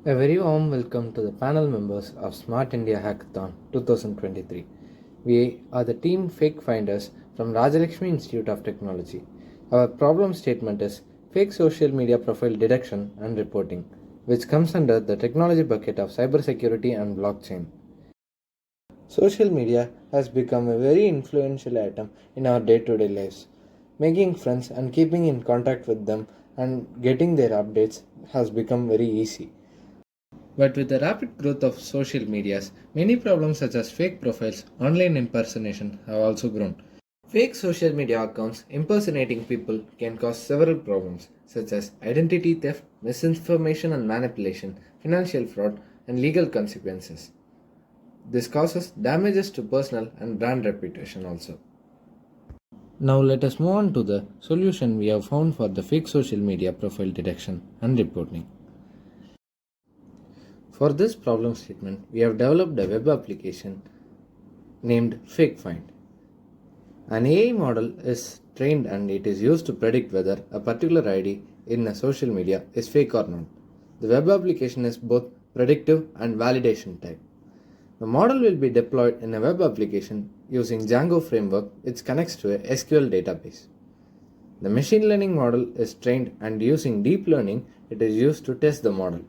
A very warm welcome to the panel members of Smart India Hackathon 2023. We are the team Fake Finders from Rajalakshmi Institute of Technology. Our problem statement is fake social media profile detection and reporting, which comes under the technology bucket of cybersecurity and blockchain. Social media has become a very influential item in our day to day lives. Making friends and keeping in contact with them and getting their updates has become very easy. But with the rapid growth of social medias, many problems such as fake profiles, online impersonation have also grown. Fake social media accounts impersonating people can cause several problems such as identity theft, misinformation and manipulation, financial fraud, and legal consequences. This causes damages to personal and brand reputation also. Now let us move on to the solution we have found for the fake social media profile detection and reporting. For this problem statement, we have developed a web application named FakeFind. An AI model is trained and it is used to predict whether a particular ID in a social media is fake or not. The web application is both predictive and validation type. The model will be deployed in a web application using Django framework which connects to a SQL database. The machine learning model is trained and using deep learning it is used to test the model.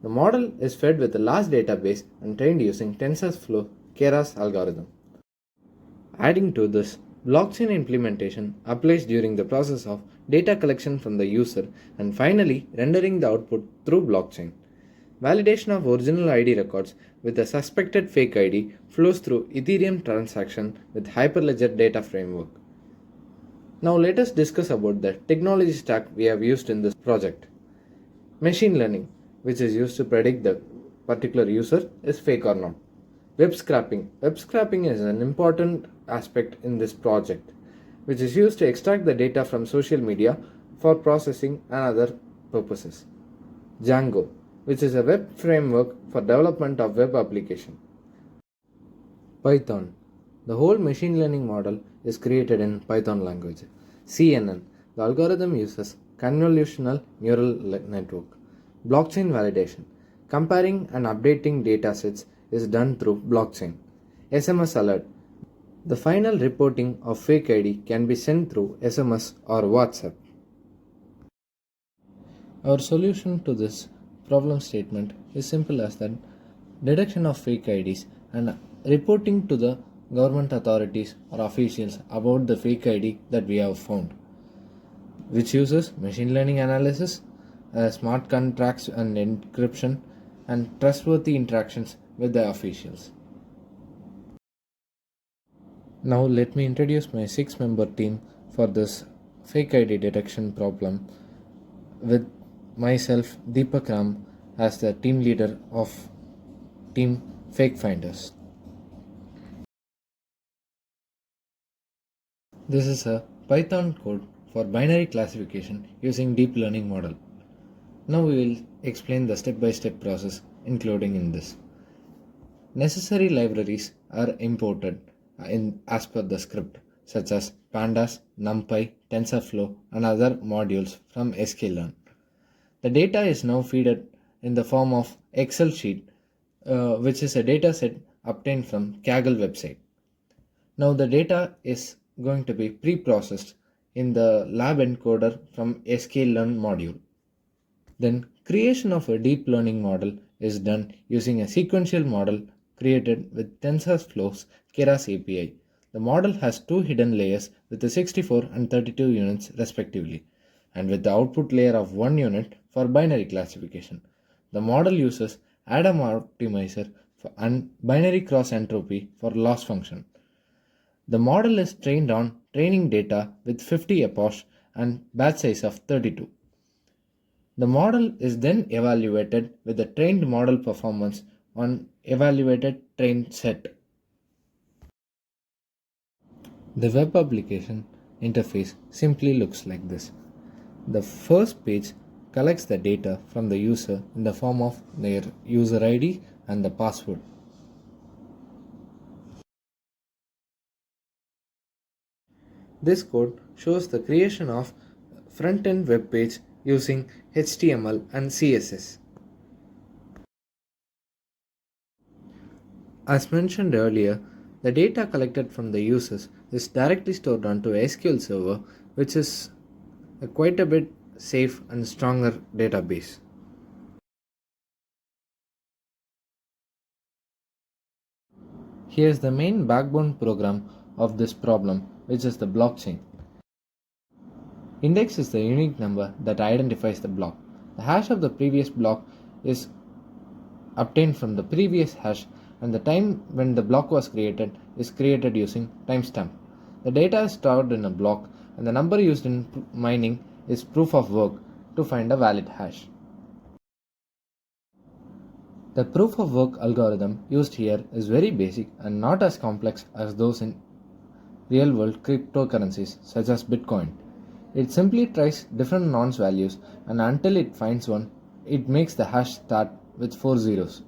The model is fed with a large database and trained using TensorFlow Keras algorithm. Adding to this, blockchain implementation applies during the process of data collection from the user and finally rendering the output through blockchain. Validation of original ID records with a suspected fake ID flows through Ethereum transaction with Hyperledger data framework. Now let us discuss about the technology stack we have used in this project. Machine learning, which is used to predict the particular user is fake or not. Web scraping. Web scraping is an important aspect in this project, which is used to extract the data from social media for processing and other purposes. Django, which is a web framework for development of web application. Python. The whole machine learning model is created in Python language. CNN. The algorithm uses convolutional neural network. Blockchain validation. Comparing and updating datasets is done through blockchain. SMS alert. The final reporting of fake ID can be sent through SMS or WhatsApp. Our solution to this problem statement is simple as that detection of fake IDs and reporting to the government authorities or officials about the fake ID that we have found, which uses machine learning analysis, smart contracts and encryption, and trustworthy interactions with the officials. Now let me introduce my 6-member team for this fake ID detection problem with myself Deepak Ram as the team leader of team Fake Finders. This is a Python code for binary classification using deep learning model. Now we will explain the step-by-step process including in this. Necessary libraries are imported as per the script such as pandas, numpy, tensorflow and other modules from sklearn. The data is now fed in the form of Excel sheet which is a data set obtained from Kaggle website. Now the data is going to be pre-processed in the lab encoder from sklearn module. Then creation of a deep learning model is done using a sequential model created with TensorFlow's Keras API. The model has two hidden layers with the 64 and 32 units respectively, and with the output layer of 1 unit for binary classification. The model uses Adam optimizer and binary cross entropy for loss function. The model is trained on training data with 50 epochs and batch size of 32. The model is then evaluated with the trained model performance on evaluated trained set. The web application interface simply looks like this. The first page collects the data from the user in the form of their user ID and the password. This code shows the creation of front-end web page using HTML and CSS. As mentioned earlier, the data collected from the users is directly stored onto a SQL server, which is a quite a bit safe and stronger database. Here's the main backbone program of this problem, which is the blockchain. Index is the unique number that identifies the block. The hash of the previous block is obtained from the previous hash, and the time when the block was created is created using timestamp. The data is stored in a block, and the number used in mining is proof of work to find a valid hash. The proof of work algorithm used here is very basic and not as complex as those in real world cryptocurrencies such as Bitcoin. It simply tries different nonce values, and until it finds one, it makes the hash start with 4 zeros.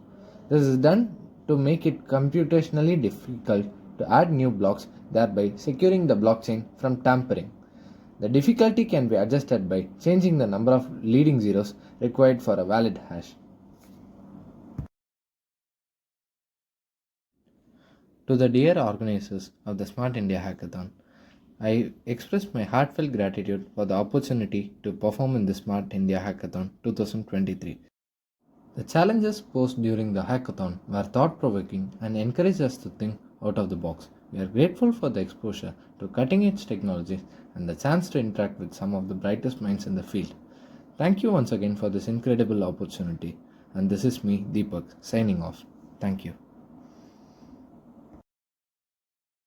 This is done to make it computationally difficult to add new blocks, thereby securing the blockchain from tampering. The difficulty can be adjusted by changing the number of leading zeros required for a valid hash. To the dear organizers of the Smart India Hackathon, I express my heartfelt gratitude for the opportunity to perform in the Smart India Hackathon 2023. The challenges posed during the hackathon were thought provoking and encouraged us to think out of the box. We are grateful for the exposure to cutting edge technologies and the chance to interact with some of the brightest minds in the field. Thank you once again for this incredible opportunity. And this is me, Deepak, signing off. Thank you.